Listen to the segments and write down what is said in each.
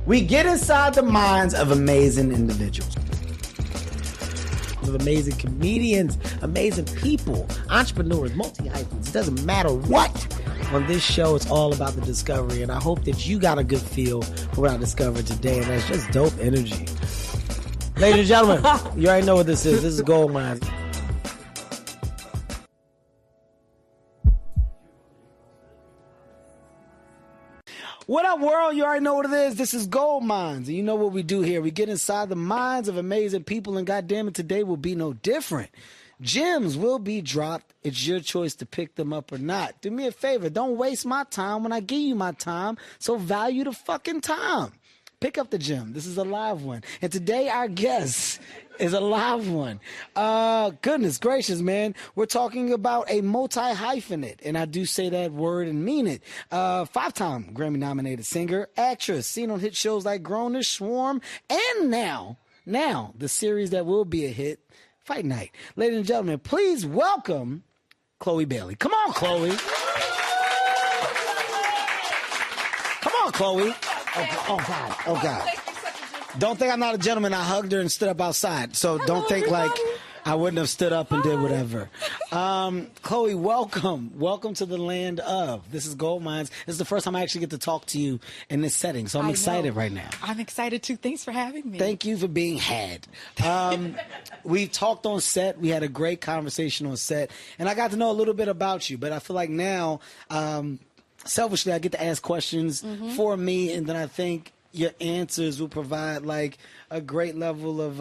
We get inside the minds of amazing individuals. Of amazing comedians, amazing people, entrepreneurs, multi-hyphens. It doesn't matter what. On this show, it's all about the discovery, and I hope that you got a good feel for what I discovered today, and that's just dope energy. Ladies and gentlemen, you already know what this is. This is Gold Mines. What up, world? You already know what it is. This is Gold Mines. And you know what we do here. We get inside the minds of amazing people, and goddamn it, today will be no different. Gems will be dropped. It's your choice to pick them up or not. Do me a favor. Don't waste my time when I give you my time. So value the fucking time. Pick up the gem. This is a live one. And today our guest is a live one. Goodness gracious, man. We're talking about a multi-hyphenate. And I do say that word and mean it. 5-time Grammy-nominated singer, actress, seen on hit shows like Grownish, Swarm, and now the series that will be a hit, Fight Night. Ladies and gentlemen, please welcome Chloe Bailey. Come on, Chloe. Come on, Chloe. Oh, God. Don't think I'm not a gentleman. I hugged her and stood up outside. So don't think like I wouldn't have stood up and did whatever. Chloe, welcome. Welcome to the land of. This is Gold Mines. This is the first time I actually get to talk to you in this setting. So I'm excited right now. I'm excited too. Thanks for having me. Thank you for being had. We talked on set. We had a great conversation on set. And I got to know a little bit about you. But I feel like now, selfishly, I get to ask questions for me. And then I think your answers will provide like a great level of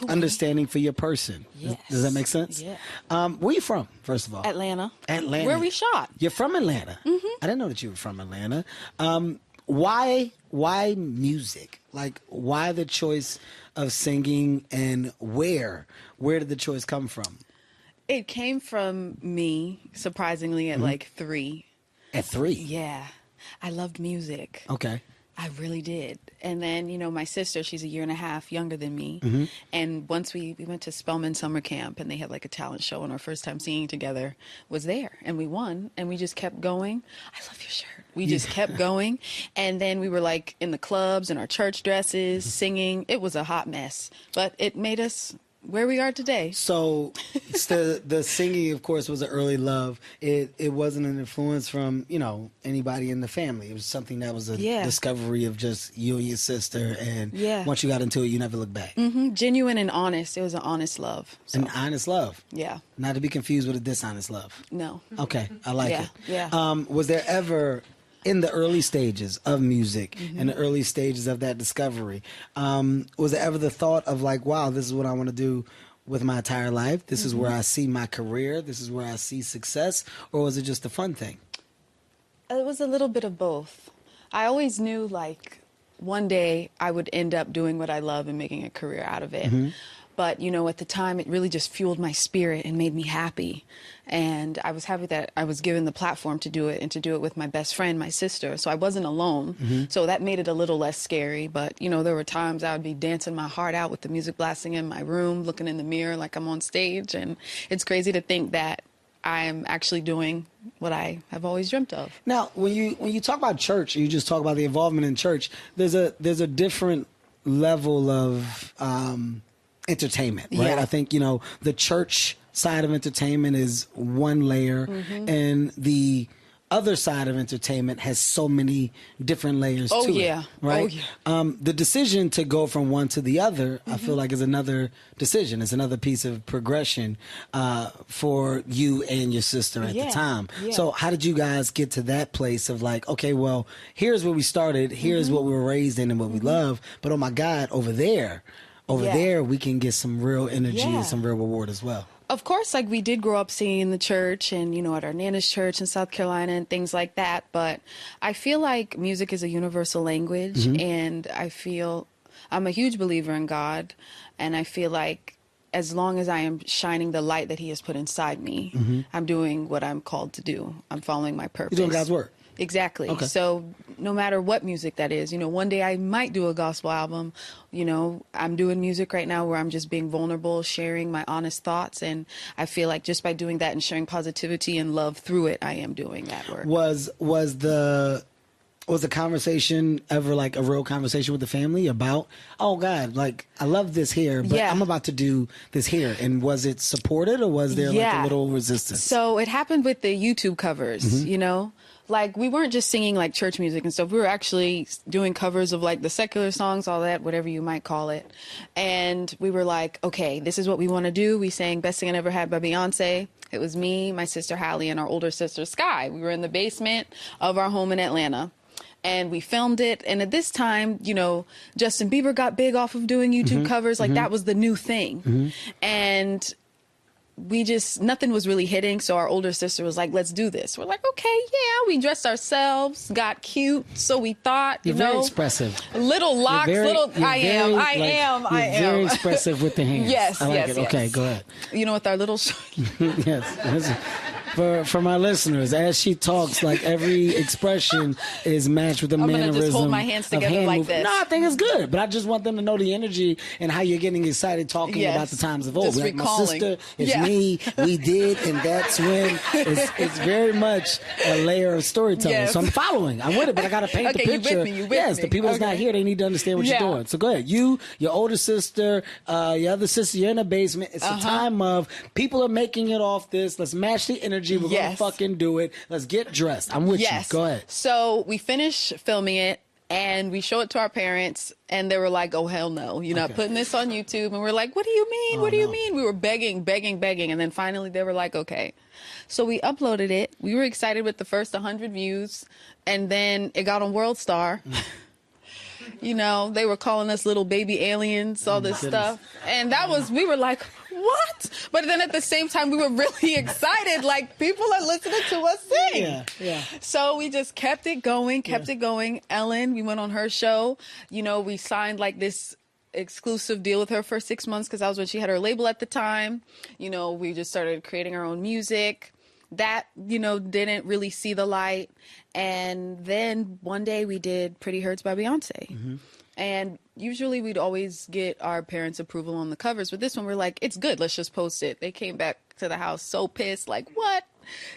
understanding for your person. Yes. Does that make sense? Yeah. Where you from, first of all? Atlanta. Where we shot. You're from Atlanta. I didn't know that you were from Atlanta. Why music? Like, why the choice of singing, and where did the choice come from? It came from me, surprisingly, at like 3. At 3? Yeah. I loved music. Okay. I really did. And then, you know, my sister, she's a year and a half younger than me. And once we went to Spelman Summer Camp, and they had like a talent show, and our first time singing together was there. And we won, and we just kept going. I love your shirt. We just kept going. And then we were like in the clubs in our church dresses, singing. It was a hot mess, but it made us where we are today. So the singing, of course, was an early love. It wasn't an influence from, you know, anybody in the family. It was something that was a discovery of just you and your sister. And once you got into it, you never looked back. Genuine and honest. It was an honest love. So. An honest love. Yeah. Not to be confused with a dishonest love. No. Okay. I like it. Yeah. Was there ever, in the early stages of music, in the early stages of that discovery, was there ever the thought of like, wow, this is what I want to do with my entire life? This is where I see my career. This is where I see success. Or was it just a fun thing? It was a little bit of both. I always knew like one day I would end up doing what I love and making a career out of it. But, you know, at the time, it really just fueled my spirit and made me happy. And I was happy that I was given the platform to do it, and to do it with my best friend, my sister. So I wasn't alone. So that made it a little less scary. But, you know, there were times I would be dancing my heart out with the music blasting in my room, looking in the mirror like I'm on stage. And it's crazy to think that I'm actually doing what I have always dreamt of. Now, when you talk about church, you just talk about the involvement in church, there's a different level of entertainment, right? Yeah. I think, you know, the church side of entertainment is one layer, and the other side of entertainment has so many different layers to it, right? The decision to go from one to the other, I feel like, is another decision. It's another piece of progression for you and your sister at the time. So how did you guys get to that place of like, okay, well, here's where we started, here's what we were raised in and what we love, but oh my God, over there we can get some real energy and some real reward as well. Of course, like, we did grow up singing in the church and, you know, at our Nana's church in South Carolina and things like that. But I feel like music is a universal language, and I feel I'm a huge believer in God. And I feel like as long as I am shining the light that he has put inside me, I'm doing what I'm called to do. I'm following my purpose. You're doing God's work. Exactly. Okay. So no matter what music that is, you know, one day I might do a gospel album. You know, I'm doing music right now where I'm just being vulnerable, sharing my honest thoughts. And I feel like just by doing that and sharing positivity and love through it, I am doing that work. Was the Was the conversation ever like a real conversation with the family about, oh God, like I love this here, but I'm about to do this here? And was it supported, or was there like a little resistance? So it happened with the YouTube covers, you know? Like, we weren't just singing like church music and stuff. We were actually doing covers of like the secular songs, all that, whatever you might call it. And we were like, okay, this is what we want to do. We sang Best Thing I Never Had by Beyonce. It was me, my sister Hallie, and our older sister Sky. We were in the basement of our home in Atlanta. And we filmed it. And at this time, you know, Justin Bieber got big off of doing YouTube covers. Like, that was the new thing. And we just, nothing was really hitting. So our older sister was like, let's do this. We're like, okay, yeah. We dressed ourselves, got cute. So we thought, You're very expressive. Little locks, I am. Very expressive with the hands. Yes, I like yes, it. yes. Okay, go ahead. You know, with our little... Yes. For my listeners, as she talks, like every expression is matched with the mannerism. I'm gonna just hold my hands together like this. No, I think it's good, but I just want them to know the energy and how you're getting excited talking about the times of old. Just like recalling. My sister, it's me, we did, and that's when. It's very much a layer of storytelling. Yes. So I'm following. I'm with it, but I got to paint the picture. You with me. The people that's not here, they need to understand what you're doing. So go ahead. You, your older sister, your other sister, you're in the basement. It's a time of people are making it off this. Let's match the energy. We're gonna fucking do it. Let's get dressed. I'm with you. Go ahead. So we finish filming it and we show it to our parents and they were like, oh, hell no. You're not putting this on YouTube. And we're like, what do you mean? What do you mean? We were begging. And then finally they were like, okay. So we uploaded it. We were excited with the first 100 views. And then it got on World Star. You know, they were calling us little baby aliens, all this stuff. And that was, we were like, what? But then at the same time, we were really excited. Like, people are listening to us sing. Yeah. So we just kept it going. Ellen, we went on her show. You know, we signed like this exclusive deal with her for 6 months because that was when she had her label at the time. You know, we just started creating our own music. That, you know, didn't really see the light. And then one day we did Pretty Hurts by Beyonce. And usually we'd always get our parents' approval on the covers. But this one, we're like, it's good. Let's just post it. They came back to the house so pissed, like, what?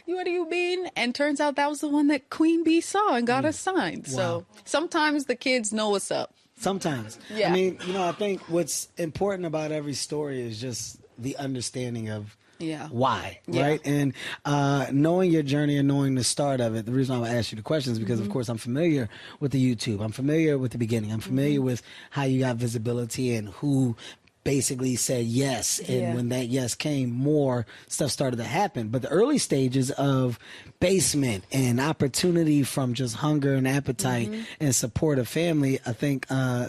What do you mean? And turns out that was the one that Queen Bee saw and got us signed. Wow. So sometimes the kids know what's up. Sometimes. I mean, you know, I think what's important about every story is just the understanding of why, right? And knowing your journey and knowing the start of it, the reason I asked you the questions is because, of course, I'm familiar with the YouTube. I'm familiar with the beginning. I'm familiar with how you got visibility and who basically said yes. And when that yes came, more stuff started to happen. But the early stages of basement and opportunity from just hunger and appetite and support of family, I think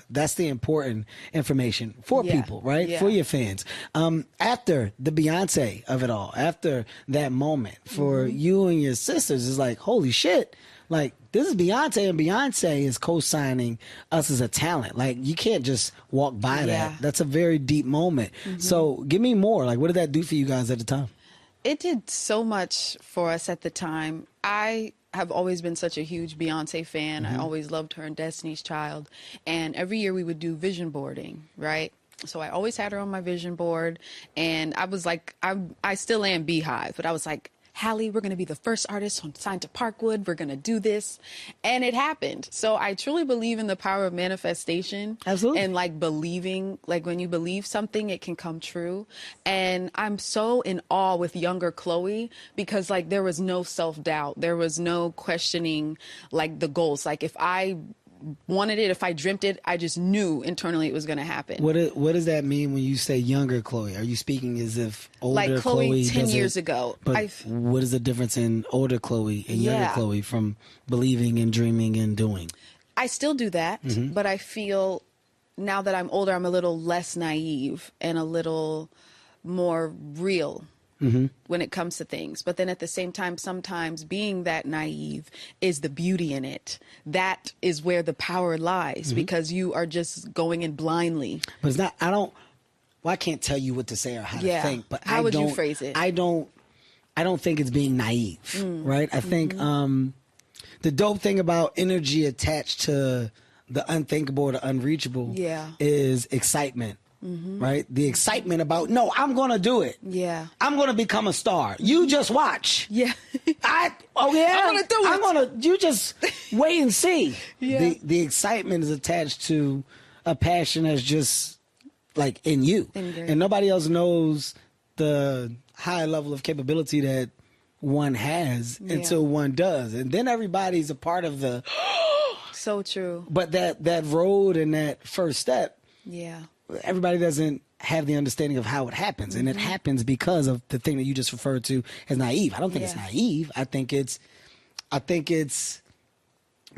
that's the important information for people, right? For your fans. After the Beyonce of it all, after that moment, for you and your sisters, it's like, holy shit. Like, this is Beyonce, and Beyonce is co-signing us as a talent. Like, you can't just walk by that. That's a very deep moment. So give me more. Like, what did that do for you guys at the time? It did so much for us at the time. I have always been such a huge Beyonce fan. I always loved her and Destiny's Child. And every year we would do vision boarding, right? So I always had her on my vision board. And I was like, I still am Beehive, but I was like, Hallie, we're going to be the first artist signed to Parkwood. We're going to do this. And it happened. So I truly believe in the power of manifestation. Absolutely. And like believing, like when you believe something, it can come true. And I'm so in awe with younger Chloe because like there was no self-doubt. There was no questioning like the goals. Like if I wanted it, if I dreamt it, I just knew internally it was going to happen. What does that mean when you say younger Chloe? Are you speaking as if older like Chloe 10 does years ago? But what is the difference in older Chloe and younger Chloe from believing and dreaming and doing? I still do that, but I feel now that I'm older, I'm a little less naive and a little more real. When it comes to things. But then at the same time, sometimes being that naive is the beauty in it. That is where the power lies because you are just going in blindly. But it's not, I can't tell you what to say or how to think, but how would you phrase it? I don't think it's being naive, right? I think the dope thing about energy attached to the unthinkable or the unreachable is excitement right? The excitement about, no, I'm going to do it. Yeah. I'm going to become a star. You just watch. Yeah. I'm going to do it. You just wait and see. Yeah. The excitement is attached to a passion that's just like in you. And nobody else knows the high level of capability that one has until one does. And then everybody's a part of the... So true. But that road and that first step... Yeah. Everybody doesn't have the understanding of how it happens, and it happens because of the thing that you just referred to as naive. I don't think it's naive. I think it's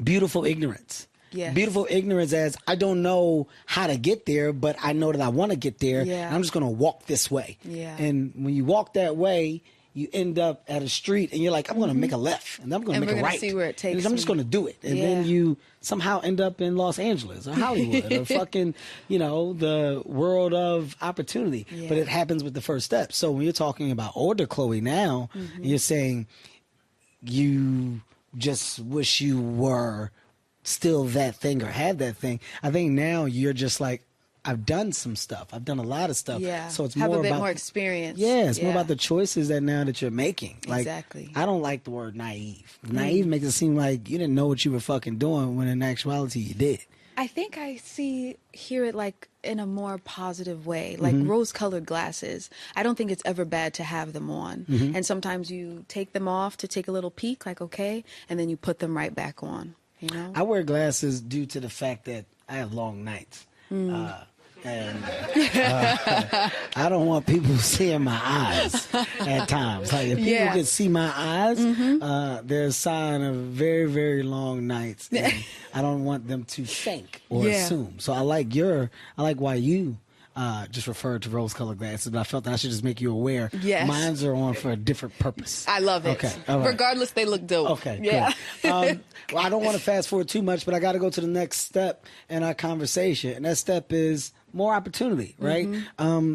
beautiful ignorance. Yes. Beautiful ignorance as I don't know how to get there, but I know that I want to get there. Yeah. And I'm just going to walk this way. Yeah. And when you walk that way, you end up at a street and you're like, I'm going to make a left and I'm going to make a right. See where it takes and I'm just going to do it. And then you somehow end up in Los Angeles or Hollywood or fucking, the world of opportunity. Yeah. But it happens with the first step. So when you're talking about older Chloe now, you're saying you just wish you were still that thing or had that thing. I think now you're just like, I've done some stuff. I've done a lot of stuff. Yeah. So it's have more a bit about more experience. Yeah, it's more about the choices that you're making. Like, exactly. I don't like the word naive. Naive makes it seem like you didn't know what you were fucking doing when in actuality you did. I think I hear it like in a more positive way, like rose-colored glasses. I don't think it's ever bad to have them on. And sometimes you take them off to take a little peek, like, okay, and then you put them right back on, I wear glasses due to the fact that I have long nights. And I don't want people seeing my eyes at times. Like if people can see my eyes, they're a sign of very, very long nights. And I don't want them to think or assume. So I like why you just referred to rose-colored glasses, but I felt that I should just make you aware. Yes. Mines are on for a different purpose. I love it. Okay. All right. Regardless, they look dope. Okay. Yeah. Well, I don't want to fast forward too much, but I got to go to the next step in our conversation. And that step is more opportunity, right?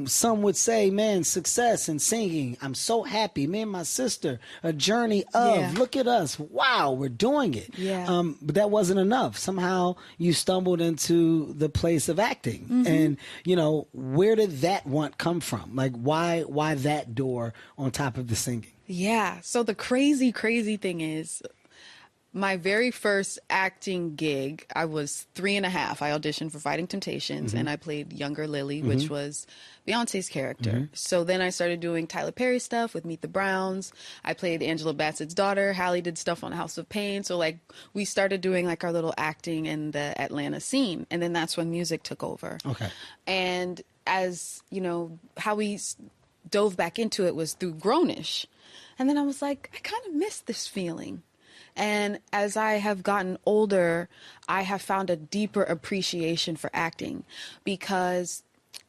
Some would say, man, success in singing. I'm so happy. Me and my sister, a journey of, look at us. Wow, we're doing it. Yeah. But that wasn't enough. Somehow you stumbled into the place of acting. And, where did that want come from? Like, why that door on top of the singing? Yeah. So the crazy, crazy thing is, my very first acting gig, I was 3 and a half. I auditioned for Fighting Temptations, and I played younger Lily, which was Beyonce's character. So then I started doing Tyler Perry stuff with Meet the Browns. I played Angela Bassett's daughter. Hallie did stuff on House of Pain. So, like, we started doing, like, our little acting in the Atlanta scene. And then that's when music took over. Okay. And as, how we dove back into it was through Grownish. And then I was like, I kind of miss this feeling. And as I have gotten older, I have found a deeper appreciation for acting because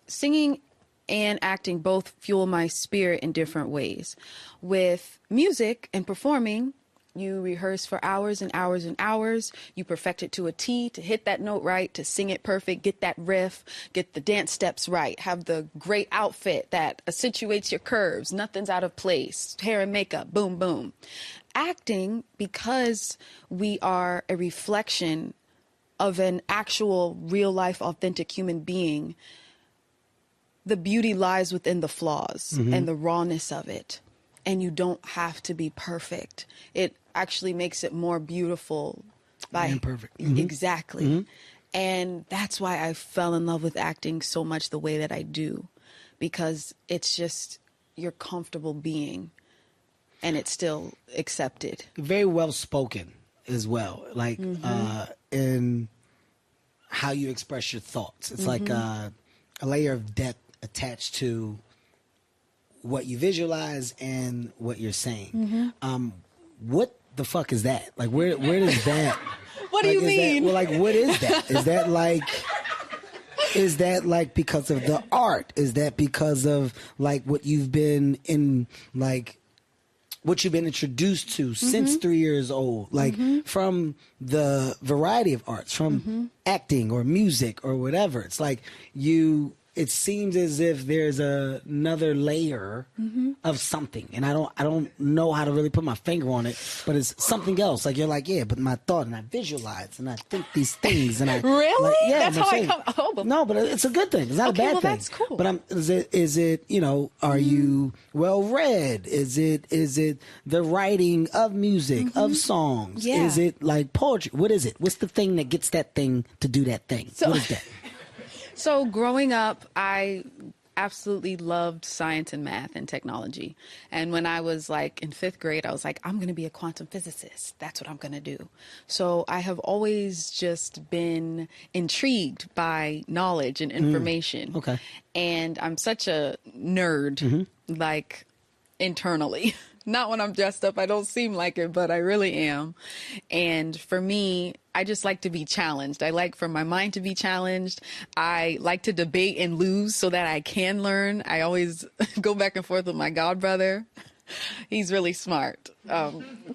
singing and acting both fuel my spirit in different ways. With music and performing, you rehearse for hours and hours and hours. You perfect it to a T, to hit that note right, to sing it perfect, get that riff, get the dance steps right, have the great outfit that accentuates your curves, nothing's out of place, hair and makeup, boom, boom. Acting, because we are a reflection of an actual real life authentic human being, the beauty lies within the flaws and the rawness of it. And you don't have to be perfect. It actually makes it more beautiful by imperfect. Exactly. And that's why I fell in love with acting so much the way that I do, because it's just you're comfortable being. And it's still accepted. Very well spoken as well. Like in how you express your thoughts. It's like a layer of depth attached to what you visualize and what you're saying. What the fuck is that? Like where does that What do you mean? What is that? Is that like because of the art? Is that because of like what you've been in what you've been introduced to since 3 years old, like from the variety of arts, from acting or music or whatever? It's like it seems as if there's another layer of something, and I don't know how to really put my finger on it, but it's something else. Like you're like, yeah, but my thought, and I visualize, and I think these things, and I really, like, yeah, that's how I come. Oh, but... No, but it's a good thing. It's not a bad thing. That's cool. But is it you know? Are you well read? Is it the writing of music of songs? Yeah. Is it like poetry? What is it? What's the thing that gets that thing to do that thing? So, what is that? So growing up, I absolutely loved science and math and technology. And when I was like in 5th grade, I was like, I'm going to be a quantum physicist. That's what I'm going to do. So I have always just been intrigued by knowledge and information. Okay. And I'm such a nerd, like internally. Not when I'm dressed up. I don't seem like it, but I really am. And for me, I just like to be challenged. I like for my mind to be challenged. I like to debate and lose so that I can learn. I always go back and forth with my godbrother. He's really smart.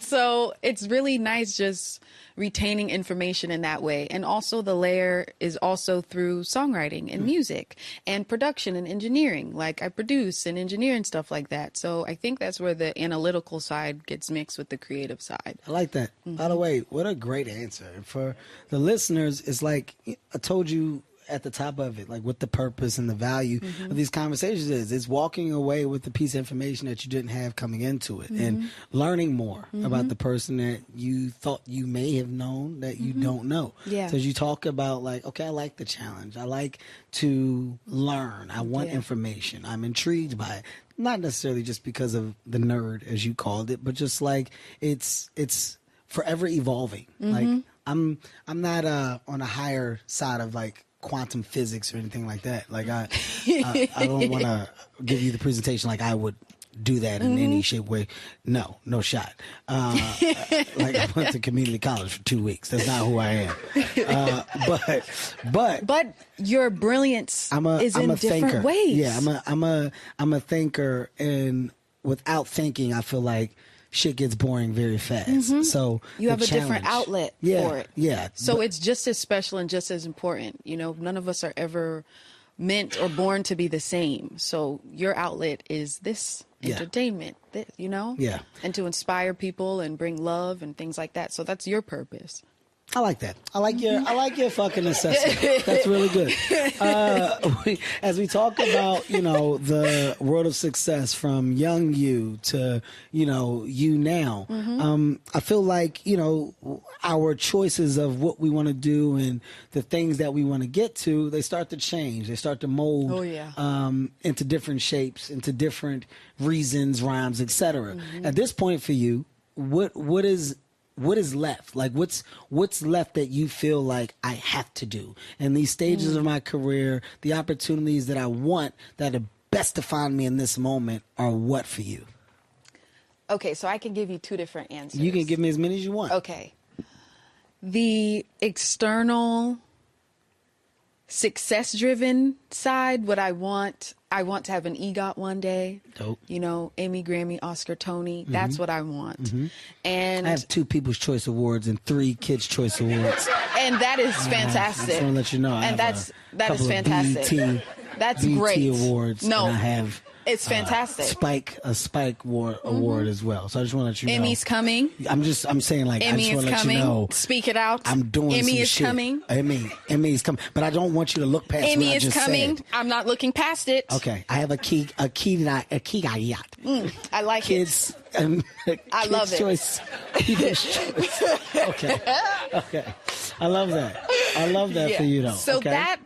So it's really nice just retaining information in that way. And also the layer is also through songwriting and music and production and engineering. Like I produce and engineer and stuff like that. So I think that's where the analytical side gets mixed with the creative side. I like that. By the way, what a great answer. For the listeners, it's like I told you at the top of it, like what the purpose and the value of these conversations is. It's walking away with the piece of information that you didn't have coming into it and learning more about the person that you thought you may have known that you don't know. Yeah. So as you talk about like, okay, I like the challenge. I like to learn. I want information. I'm intrigued by it. Not necessarily just because of the nerd, as you called it, but just like it's forever evolving. Like I'm not on a higher side of like quantum physics or anything like that. Like I don't want to give you the presentation like I would do that in any shape, way. No shot. Like I went to community college for 2 weeks. That's not who I am. But your brilliance is in different thinker. ways. Yeah, I'm a thinker, and without thinking, I feel like shit gets boring very fast. So you have a different outlet for it. Yeah. So it's just as special and just as important. You know, none of us are ever meant or born to be the same. So your outlet is this entertainment, you know? Yeah. And to inspire people and bring love and things like that. So that's your purpose. I like that. I like your fucking assessment. That's really good. As we talk about, you know, the world of success from young you to, you know, you now, I feel like, you know, our choices of what we want to do and the things that we want to get to, they start to change. They start to mold into different shapes, into different reasons, rhymes, etc. At this point for you, what is left? Like what's left that you feel like I have to do? And these stages of my career, the opportunities that I want that are best to find me in this moment are what for you? Okay, so I can give you 2 different answers. You can give me as many as you want. Okay. The external success-driven side, what I want to have an EGOT one day. Dope. You know, Emmy, Grammy, Oscar, Tony. That's what I want. And I have 2 People's Choice Awards and 3 Kids' Choice Awards. And that is fantastic. I just want to let you know. And that is fantastic. That's BET great. Awards. No, and I have it's fantastic. a Spike Award as well. So I just want to let you know. Emmy's coming. I'm saying like Emmy I just want is to let coming. you know. Speak it out. I'm doing Emmy some is shit. coming. Emmy is coming. But I don't want you to look past Emmy what I is just coming. said. I'm not looking past it. Okay, I have a key yacht. I like Kids. I love it. Choice. Okay. I love that for you though. So okay? that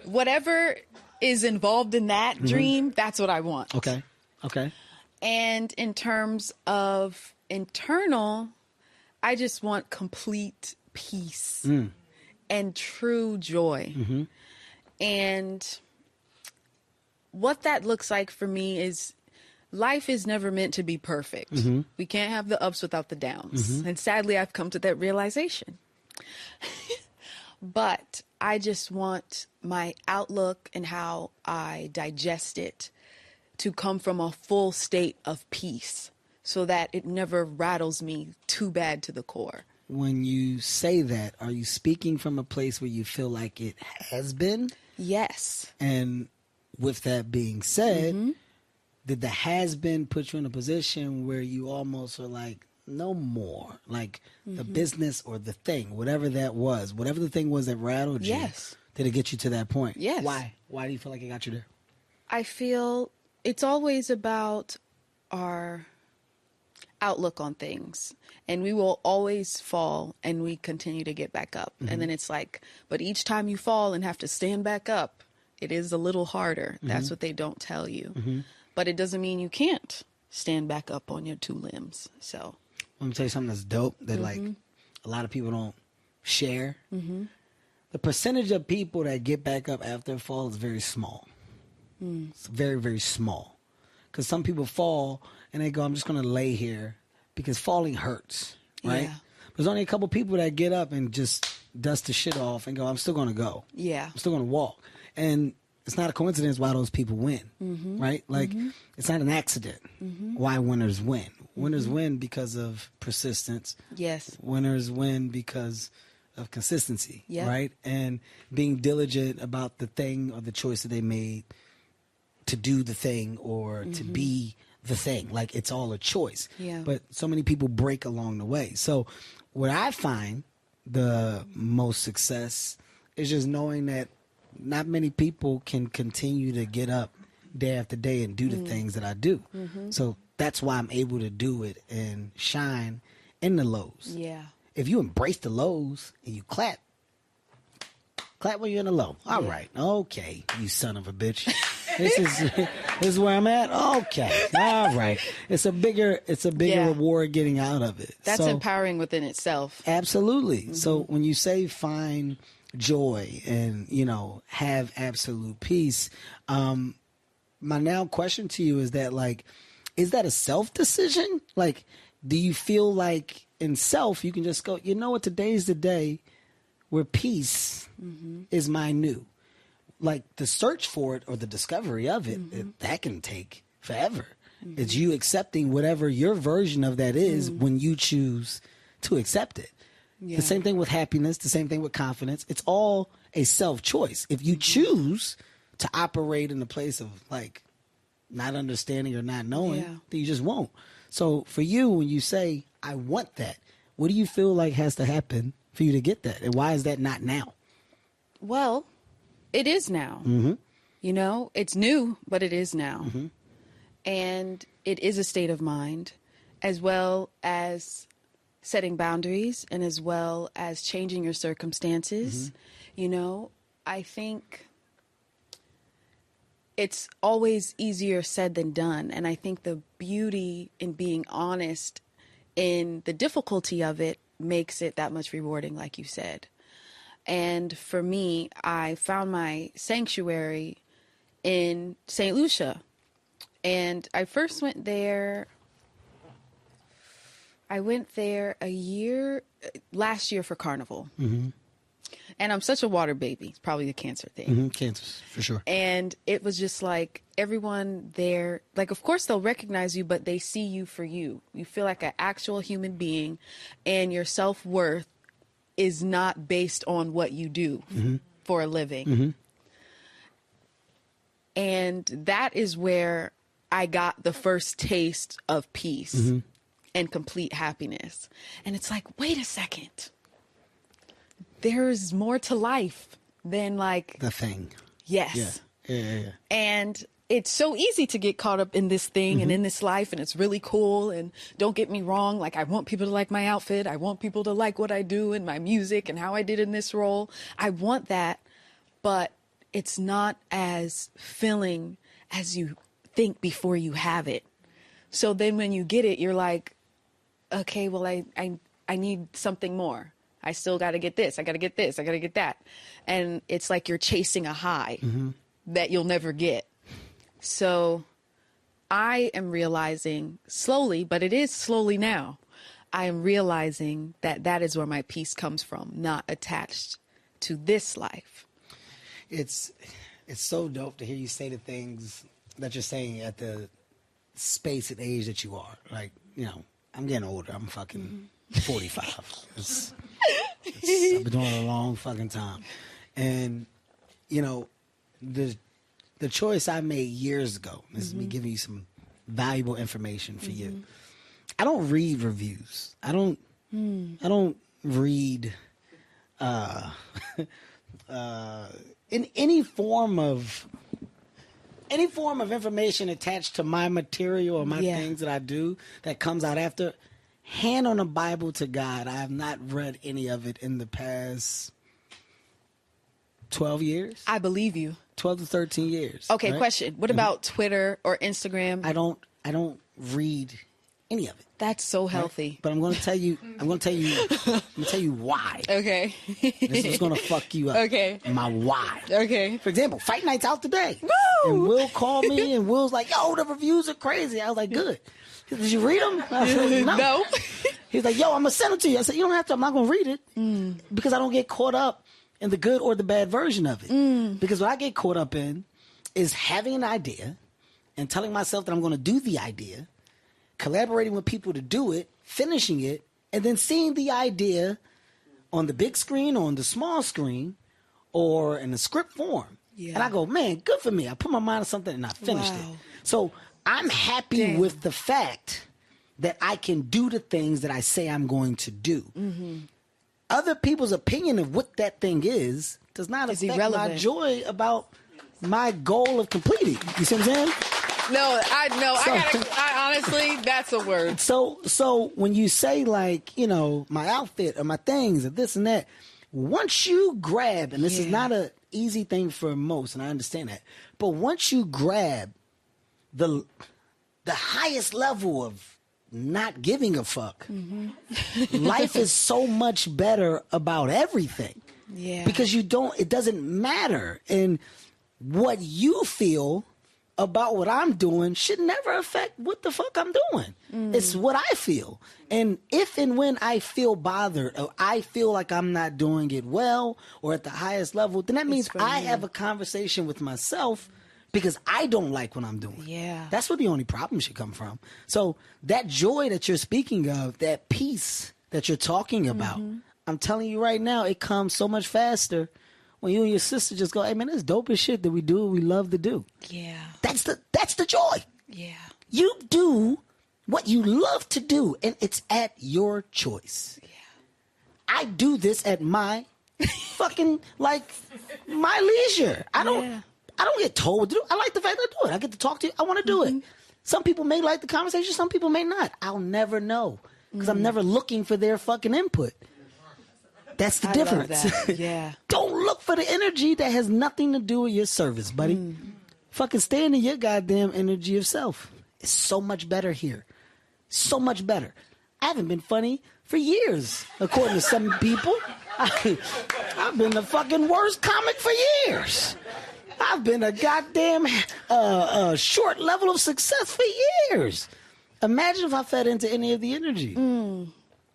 whatever is involved in that dream, that's what I want. Okay. And in terms of internal, I just want complete peace and true joy. And what that looks like for me is life is never meant to be perfect. We can't have the ups without the downs. And sadly, I've come to that realization. But I just want my outlook and how I digest it to come from a full state of peace so that it never rattles me too bad to the core. When you say that, are you speaking from a place where you feel like it has been? Yes. And with that being said, did the has-been put you in a position where you almost are like, no more? Like the business or the thing, whatever that was, whatever the thing was that rattled you. Yes. Did it get you to that point? Yes. Why? Why do you feel like it got you there? I feel it's always about our outlook on things, and we will always fall and we continue to get back up. And then it's like, but each time you fall and have to stand back up, it is a little harder. That's what they don't tell you. But it doesn't mean you can't stand back up on your two limbs. So Let me tell you something that's dope that like a lot of people don't share. The percentage of people that get back up after a fall is very small. It's very, very small. Because some people fall and they go, I'm just going to lay here, because falling hurts, right? Yeah. There's only a couple people that get up and just dust the shit off and go, I'm still going to go. yeah. I'm still going to walk. And it's not a coincidence why those people win, right? Like, it's not an accident why winners win. Winners win because of persistence. Yes. Winners win because of consistency, Yeah. right? And being diligent about the thing or the choice that they made to do the thing or to be the thing. Like, it's all a choice. Yeah. But so many people break along the way. So what I find the most success is just knowing that not many people can continue to get up day after day and do the things that I do. So that's why I'm able to do it and shine in the lows. Yeah. If you embrace the lows and you clap when you're in the low. All right. Okay, you son of a bitch. This is where I'm at. Okay. All right. It's a bigger Yeah. reward getting out of it. That's So- empowering within itself. Absolutely. So when you say find joy and, have absolute peace, my now question to you is that, like, is that a self decision? Like, do you feel like in self you can just go, you know what, today's the day where peace is my new. Like, the search for it or the discovery of it, that can take forever. It's you accepting whatever your version of that is when you choose to accept it. Yeah. The same thing with happiness, the same thing with confidence. It's all a self-choice. If you choose to operate in the place of, like, not understanding or not knowing, Yeah. then you just won't. So for you, when you say, I want that, what do you feel like has to happen for you to get that? And why is that not now? Well, it is now. It's new, but it is now. And it is a state of mind, as well as setting boundaries and as well as changing your circumstances. I think it's always easier said than done. And I think the beauty in being honest in the difficulty of it makes it that much rewarding, like you said. And for me, I found my sanctuary in St. Lucia. And I first went there, last year for Carnival. And I'm such a water baby. It's probably a cancer thing. Cancer, for sure. And it was just like everyone there, like, of course they'll recognize you, but they see you for you. You feel like an actual human being, and your self-worth is not based on what you do for a living. And that is where I got the first taste of peace and complete happiness. And it's like, wait a second. There's more to life than, like, The thing. yes. Yeah. And it's so easy to get caught up in this thing and in this life, and it's really cool. And don't get me wrong, like, I want people to like my outfit. I want people to like what I do and my music and how I did in this role. I want that, but it's not as filling as you think before you have it. So then when you get it, you're like, okay, well, I need something more. I still got to get this. I got to get this. I got to get that. And it's like you're chasing a high that you'll never get. So I am realizing slowly, but it is slowly now, I am realizing that that is where my peace comes from, not attached to this life. It's so dope to hear you say the things that you're saying at the space and age that you are. Like, I'm getting older. I'm fucking 45. I've been doing it a long fucking time. And, the the choice I made years ago. This is me giving you some valuable information for you. I don't read reviews. I don't read in any form of information attached to my material or my things that I do that comes out after. Hand on a Bible to God, I have not read any of it in the past 12 years. I believe you. 12 to 13 years. Okay, right? question. What about Twitter or Instagram? I don't read any of it. That's so healthy. Right? But I'm going to tell you why. Okay. This is going to fuck you up. Okay. My why. Okay. For example, Fight Night's out today. Woo! And Will called me and Will's like, yo, the reviews are crazy. I was like, good. Did you read them? I said, No. He's like, yo, I'm going to send it to you. I said, you don't have to. I'm not going to read it because I don't get caught up in the good or the bad version of it. Because what I get caught up in is having an idea and telling myself that I'm going to do the idea, collaborating with people to do it, finishing it, and then seeing the idea on the big screen or on the small screen or in the script form. Yeah. And I go, man, good for me. I put my mind on something and I finished it. So I'm happy with the fact that I can do the things that I say I'm going to do. Other people's opinion of what that thing is does not affect my joy about my goal of completing. You see what I'm saying? I honestly, that's a word. So when you say like, you know, my outfit or my things or this and that, once you grab, and this is not an easy thing for most, and I understand that, but once you grab the highest level of not giving a fuck, life is so much better about everything. Yeah. Because it doesn't matter. And what you feel about what I'm doing should never affect what the fuck I'm doing. It's what I feel. And if and when I feel bothered or I feel like I'm not doing it well or at the highest level, then that means I have a conversation with myself because I don't like what I'm doing. Yeah. That's where the only problem should come from. So that joy that you're speaking of, that peace that you're talking about, I'm telling you right now, it comes so much faster when you and your sister just go, hey man, this dope as shit that we do what we love to do. Yeah. That's the joy. Yeah. You do what you love to do, and it's at your choice. Yeah. I do this at my fucking my leisure. I don't get told what to do. I like the fact that I do it. I get to talk to you. I want to do it. Some people may like the conversation. Some people may not. I'll never know because I'm never looking for their fucking input. That's the difference. Love that. Yeah. Don't look for the energy that has nothing to do with your service, buddy. Fucking stand in your goddamn energy of self. It's so much better here. So much better. I haven't been funny for years, according to some people. I've been the fucking worst comic for years. I've been a goddamn short level of success for years. Imagine if I fed into any of the energy.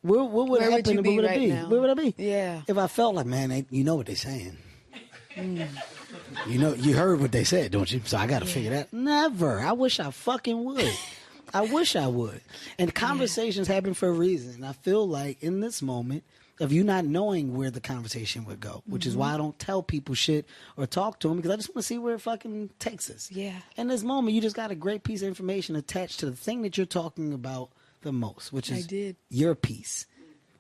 What would Where happen? would you be Where would right I be? now? Where would I be? Yeah. If I felt like, man, you know what they're saying. You know, you heard what they said, don't you? So I got to figure that. Never. I wish I fucking would. I wish I would. And conversations happen for a reason. I feel like in this moment of you not knowing where the conversation would go, which is why I don't tell people shit or talk to them because I just want to see where it fucking takes us. Yeah. In this moment, you just got a great piece of information attached to the thing that you're talking about the most, which is your piece.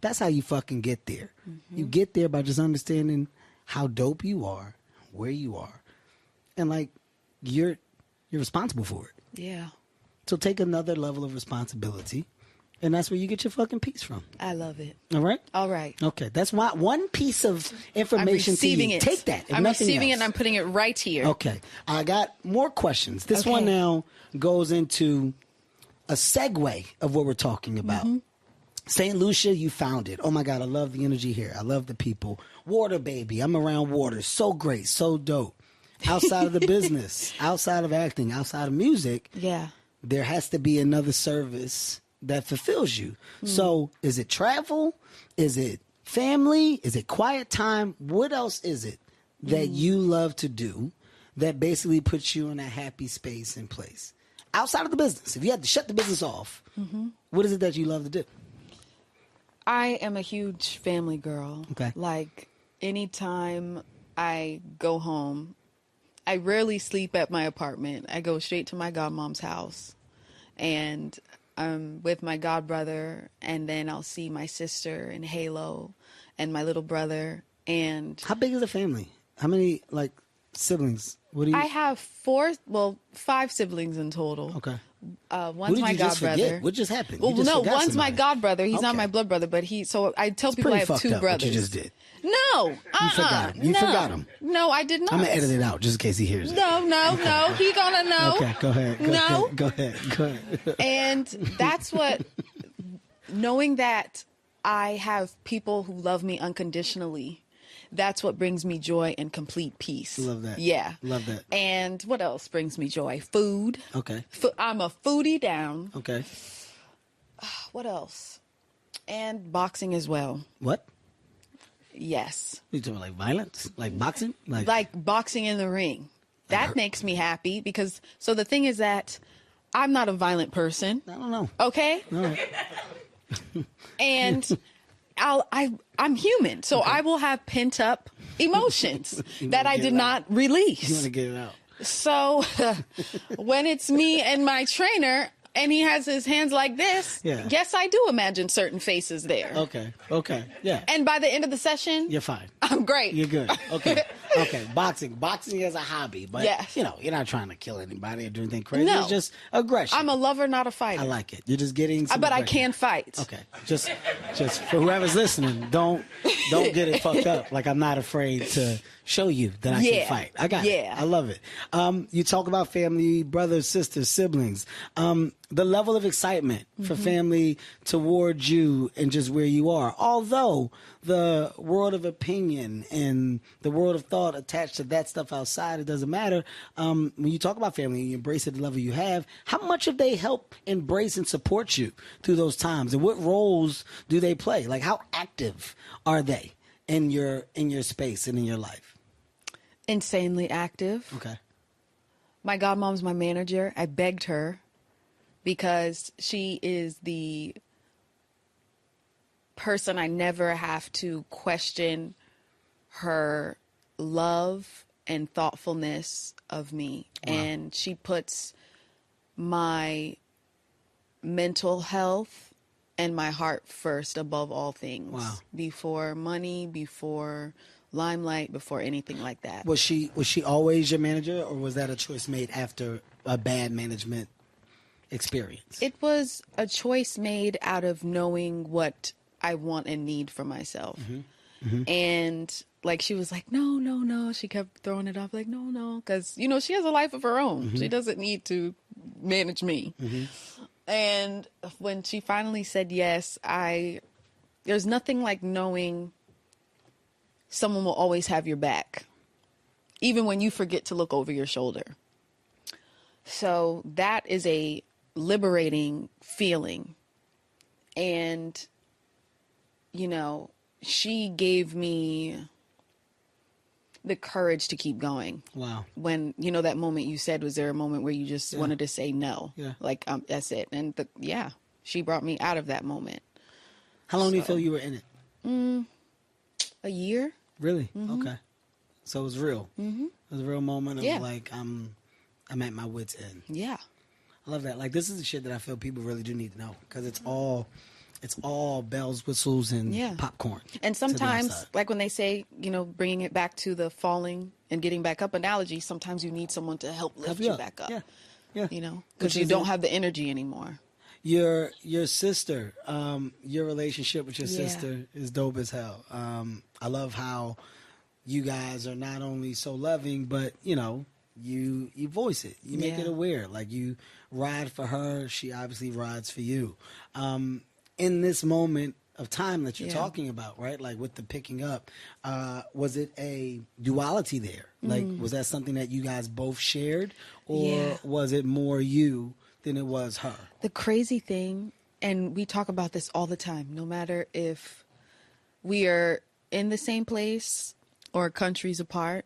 That's how you fucking get there. You get there by just understanding how dope you are, where you are, and like you're responsible for it. Yeah. So take another level of responsibility, and that's where you get your fucking piece from. I love it. All right? All right. Okay, that's one piece of information I'm receiving to you. it. Take that. I'm receiving it and I'm putting it right here. Okay. I got more questions. This one now goes into a segue of what we're talking about. St. Lucia, you found it. Oh my God, I love the energy here. I love the people. Water, baby. I'm around water. So great. So dope. Outside of the business, outside of acting, outside of music, there has to be another service that fulfills you. So is it travel? Is it family? Is it quiet time? What else is it that you love to do that basically puts you in a happy space and place? Outside of the business, if you had to shut the business off, what is it that you love to do? I am a huge family girl. Okay. Like anytime I go home, I rarely sleep at my apartment. I go straight to my godmom's house, and I'm with my godbrother, and then I'll see my sister and Halo and my little brother. And how big is the family? How many like siblings? What do you? I have 5 siblings in total. Okay. One's my godbrother. What just happened? Well, You just no, forgot one's my somebody. godbrother. He's not Okay. my blood brother, but so I tell people I Pretty have fucked 2 up brothers. what you just did. No, You forgot him. You no. forgot him. No, I did not. I'm gonna edit it out just in case he hears it. No. He gonna know. Okay, go ahead. No. Go ahead. And that's what, knowing that I have people who love me unconditionally, that's what brings me joy and complete peace. Love that. Yeah. Love that. And what else brings me joy? Food. Okay. I'm a foodie down. Okay. What else? And boxing as well. What? Yes. You talking like violence? Like boxing? Like boxing in the ring. That makes me happy because, so the thing is that I'm not a violent person. I don't know. Okay? No. And I'm human, so I will have pent up emotions that I did not release. You want to get it out? So when it's me and my trainer and he has his hands like this, Yeah. yes, I do imagine certain faces there. Okay. Yeah. And by the end of the session, You're fine. I'm great. You're good. Okay. Boxing is a hobby, but Yes. you're not trying to kill anybody or do anything crazy. No. It's just aggression. I'm a lover, not a fighter. I like it. You're just getting some But I aggression. can fight. Okay. Just for whoever's listening, don't get it fucked up. Like, I'm not afraid to show you that I can fight. I got it. I love it. You talk about family, brothers, sisters, siblings. The level of excitement for family towards you and just where you are. Although the world of opinion and the world of thought attached to that stuff outside, it doesn't matter. When you talk about family and you embrace it at the level you have, how much have they helped embrace and support you through those times? And what roles do they play? Like, how active are they in your space and in your life? Insanely active. Okay. My godmom's my manager. I begged her because she is the person I never have to question her love and thoughtfulness of me. Wow. And she puts my mental health and my heart first above all things. Wow. Before money, before limelight, before anything like that. Was she always your manager, or was that a choice made after a bad management experience? It was a choice made out of knowing what I want and need for myself. And like, she was like, no. She kept throwing it off like, no. Because, she has a life of her own. She doesn't need to manage me. And when she finally said yes, there's nothing like knowing someone will always have your back, even when you forget to look over your shoulder. So that is a liberating feeling. And, she gave me the courage to keep going. Wow. When, that moment you said, was there a moment where you just wanted to say no? Yeah. Like, that's it. And she brought me out of that moment. How long do you feel you were in it? A year. Really? Okay. So it was real. It was a real moment of like, I'm at my wit's end. Yeah. I love that. Like, this is the shit that I feel people really do need to know, because it's all bells, whistles, and popcorn. And to the sometimes, outside. like when they say, bringing it back to the falling and getting back up analogy, sometimes you need someone to help lift you back up. Yeah. Because Which you is don't have the energy anymore. Your sister, your relationship with your Yeah. sister is dope as hell. I love how you guys are not only so loving, but you voice it, you make it aware. Like, you ride for her, she obviously rides for you. In this moment of time that you're talking about, right? Like, with the picking up, was it a duality there? Like, was that something that you guys both shared, or was it more you than it was her? The crazy thing, and we talk about this all the time, no matter if we are in the same place or countries apart,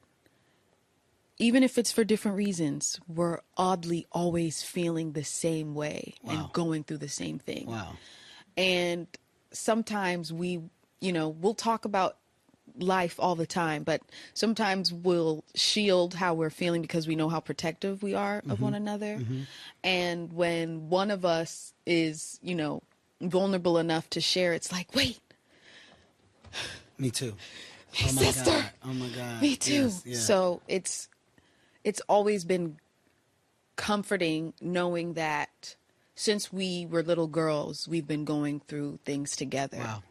even if it's for different reasons, we're oddly always feeling the same way and going through the same thing. Wow. And sometimes we'll talk about life all the time, but sometimes we'll shield how we're feeling because we know how protective we are of one another. And when one of us is, you know, vulnerable enough to share, it's like, wait. Me too. My sister. God. Oh my God. Me too. Yes, yeah. So it's always been comforting knowing that since we were little girls, we've been going through things together. Wow.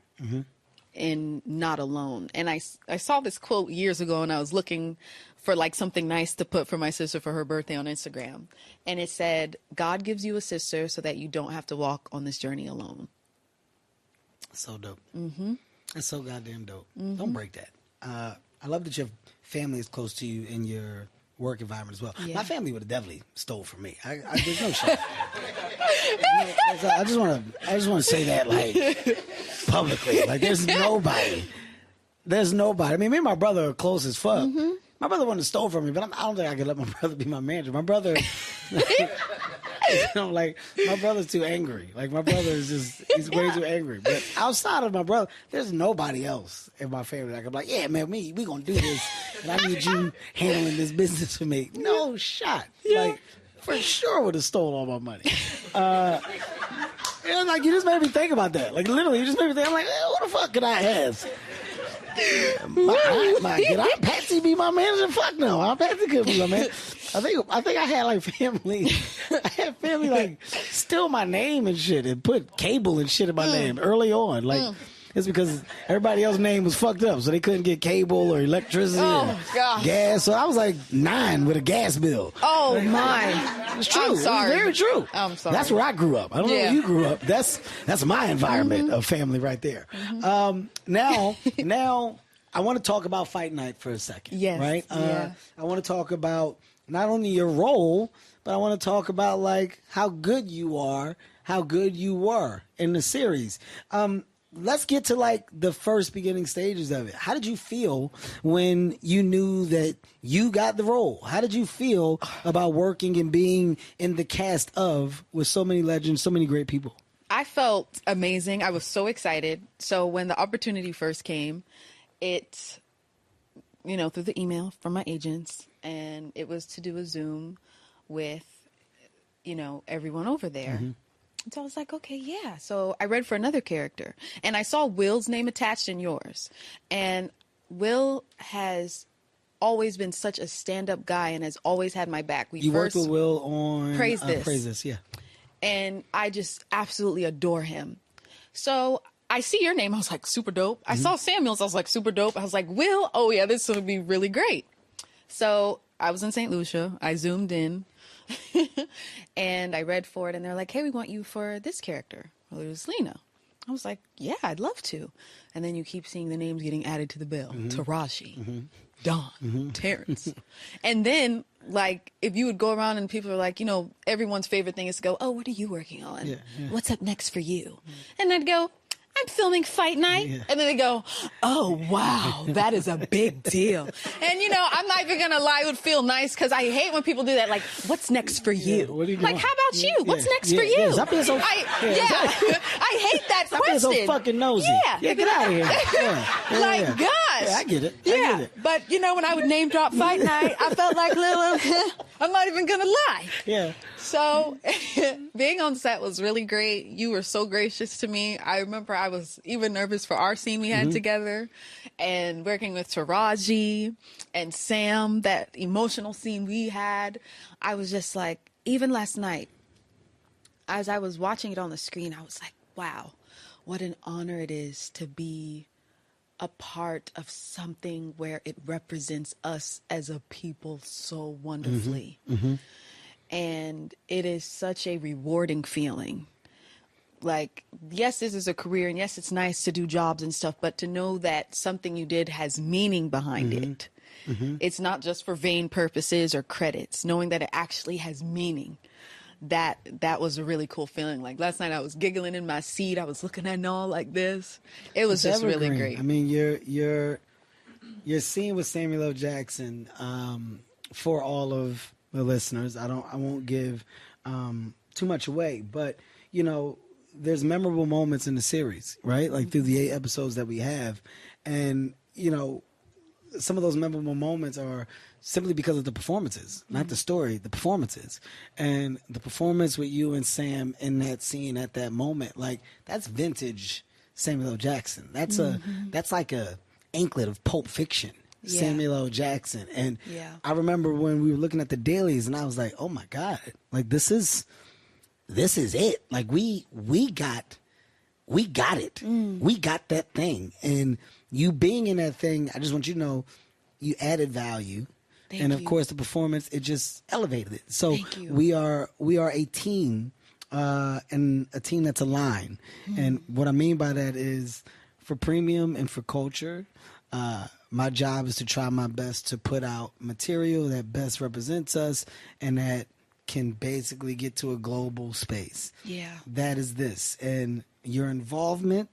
And not alone. And I saw this quote years ago, and I was looking for like something nice to put for my sister for her birthday on Instagram. And it said, God gives you a sister so that you don't have to walk on this journey alone. So dope. That's so goddamn dope. Don't break that. I love that your family is close to you in your work environment as well. Yeah. My family would have definitely stole from me. There's no shot. I just want to say that like publicly. Like there's nobody. I mean, me and my brother are close as fuck. My brother wouldn't have stole from me, but I don't think I could let my brother be my manager. My brother, like my brother's too angry. Like my brother is he's way too angry. But outside of my brother, there's nobody else in my family that I could be like, yeah, man, we gonna do this, and I need you handling this business for me. No shot. Like for sure would have stolen all my money. And like you just made me think about that. Like literally, you just made me think. I'm like, what the fuck could I have? Could Patsy be my manager? Fuck no. Patsy could be my manager. I think I had like family. I had family like steal my name and shit and put cable and shit in my name early on. Like it's because everybody else's name was fucked up, so they couldn't get cable or electricity or gas. So I was like 9 with a gas bill. Oh my! It's true. I'm sorry. It's very true. I'm sorry. That's where I grew up. I don't know where you grew up. That's my environment of family right there. Now I want to talk about Fight Night for a second. Yes. Right? Yeah. I want to talk about not only your role, but I want to talk about like how good you are, how good you were in the series. Let's get to like the first beginning stages of it. How did you feel when you knew that you got the role? How did you feel about working and being in the cast of with so many legends, so many great people? I felt amazing. I was so excited. So when the opportunity first came, it, you know, through the email from my agents, and it was to do a Zoom with, you know, everyone over there. So I was like, okay, yeah. So I read for another character, and I saw Will's name attached in yours. And Will has always been such a stand-up guy and has always had my back. You worked with Will on Praise This. Praise This, yeah. And I just absolutely adore him. So I see your name. I was like, super dope. I saw Samuel's. I was like, super dope. I was like, Will, oh yeah, this would be really great. So I was in St. Lucia. I zoomed in. And I read for it, and they're like, hey, we want you for this character. Well, it was Lena. I was like, yeah, I'd love to. And then you keep seeing the names getting added to the bill. Taraji, Don, Terrence. And then, like, if you would go around and people are like, you know, everyone's favorite thing is to go, oh, what are you working on? Yeah. What's up next for you? And I'd go, I'm filming Fight Night. Yeah. And then they go, oh, wow, that is a big deal. And, you know, I'm not even going to lie, it would feel nice because I hate when people do that. Like, what's next for you? What are you like, doing? how about you? What's next for you? Stop being so, I hate that stop being question. so fucking nosy. Yeah, get out of here. Like, gosh. Yeah, I get it. I Yeah, get it. but, you know, when I would name drop Fight Night, I felt like little, I'm not even going to lie. Yeah. So being on set was really great. You were so gracious to me. I remember I was even nervous for our scene we had together, and working with Taraji and Sam, that emotional scene we had. I was just like, even last night, as I was watching it on the screen, I was like, wow, what an honor it is to be a part of something where it represents us as a people so wonderfully. And it is such a rewarding feeling. Like, yes, this is a career, and yes, it's nice to do jobs and stuff, but to know that something you did has meaning behind it. It's not just for vain purposes or credits. Knowing that it actually has meaning, that was a really cool feeling. Like last night I was giggling in my seat. I was looking at Noel like this. It was just really great. I mean, your scene with Samuel L. Jackson, for all of the listeners, I won't give too much away, but you know, there's memorable moments in the series, right? Like through the 8 episodes that we have, and you know, some of those memorable moments are simply because of the performances, not the story, the performances. And the performance with you and Sam in that scene at that moment, like, that's vintage Samuel L. Jackson. That's that's like a anklet of Pulp Fiction. Yeah. Samuel L. Jackson. And Yeah. I remember when we were looking at the dailies and I was like, oh my God, like this is it. Like we got it. We got that thing. And you being in that thing, I just want you to know you added value. Thank and of you. course the performance, it just elevated it. So Thank you. we are a team, and a team that's aligned. And what I mean by that is for premium and for culture, my job is to try my best to put out material that best represents us and that can basically get to a global space. Yeah. That is this. And your involvement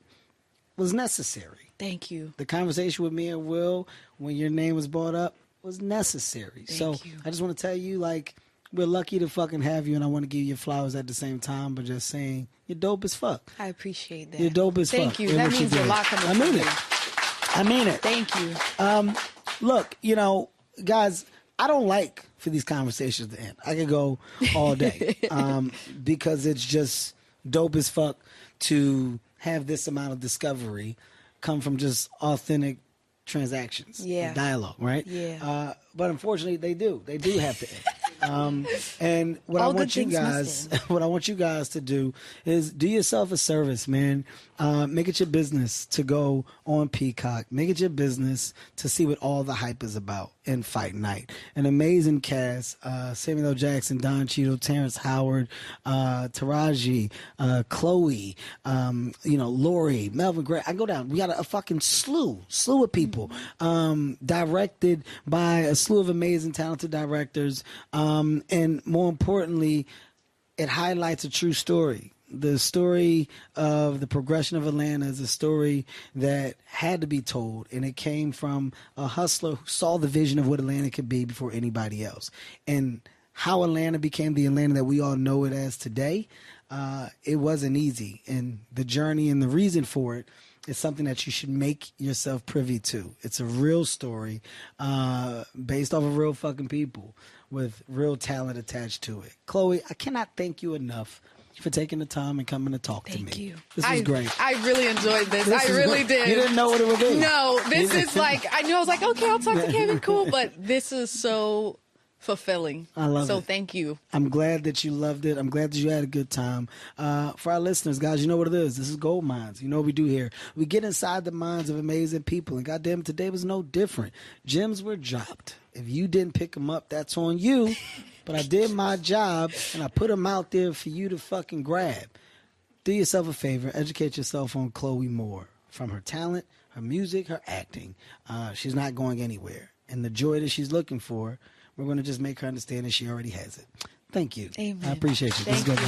was necessary. Thank you. The conversation with me and Will, when your name was brought up, was necessary. Thank you. I just want to tell you, like, we're lucky to fucking have you, and I want to give you flowers at the same time, but just saying, you're dope as fuck. I appreciate that. You're dope as fuck. Thank you. in That what means you a do. lot coming I mean from it. you. I mean it. Thank you. Look, you know, guys, I don't like for these conversations to end. I could go all day because it's just dope as fuck to have this amount of discovery come from just authentic transactions, Yeah. dialogue, right? Yeah. But unfortunately, they do have to end. And what All I want good you things guys, must end. what I want you guys to do is do yourself a service, man. Make it your business to go on Peacock. Make it your business to see what all the hype is about in Fight Night. An amazing cast: Samuel L. Jackson, Don Cheadle, Terrence Howard, Taraji, Chloe, Lori, Melvin Gray. I go down. We got a fucking slew of people. Directed by a slew of amazing, talented directors. And more importantly, it highlights a true story. The story of the progression of Atlanta is a story that had to be told, and it came from a hustler who saw the vision of what Atlanta could be before anybody else. And how Atlanta became the Atlanta that we all know it as today, it wasn't easy. And the journey and the reason for it is something that you should make yourself privy to. It's a real story based off of real fucking people with real talent attached to it. Chloe, I cannot thank you enough for taking the time and coming to talk to me. Thank you. This was great. I really enjoyed this. This I is really great. did. You didn't know what it would be. No, this is like, I knew I was like, okay, I'll talk to Kevin, cool, but this is so fulfilling. I love it. So thank you. I'm glad that you loved it. I'm glad that you had a good time. For our listeners, guys, you know what it is. This is Gold Minds. You know what we do here. We get inside the minds of amazing people, and goddamn, today was no different. Gems were dropped. If you didn't pick them up, that's on you. But I did my job, and I put them out there for you to fucking grab. Do yourself a favor. Educate yourself on Chloe Moore. From her talent, her music, her acting. She's not going anywhere. And the joy that she's looking for, we're going to just make her understand that she already has it. Thank you. Amen. I appreciate you. Thank This is good. you.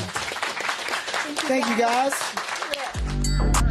Thank you, guys.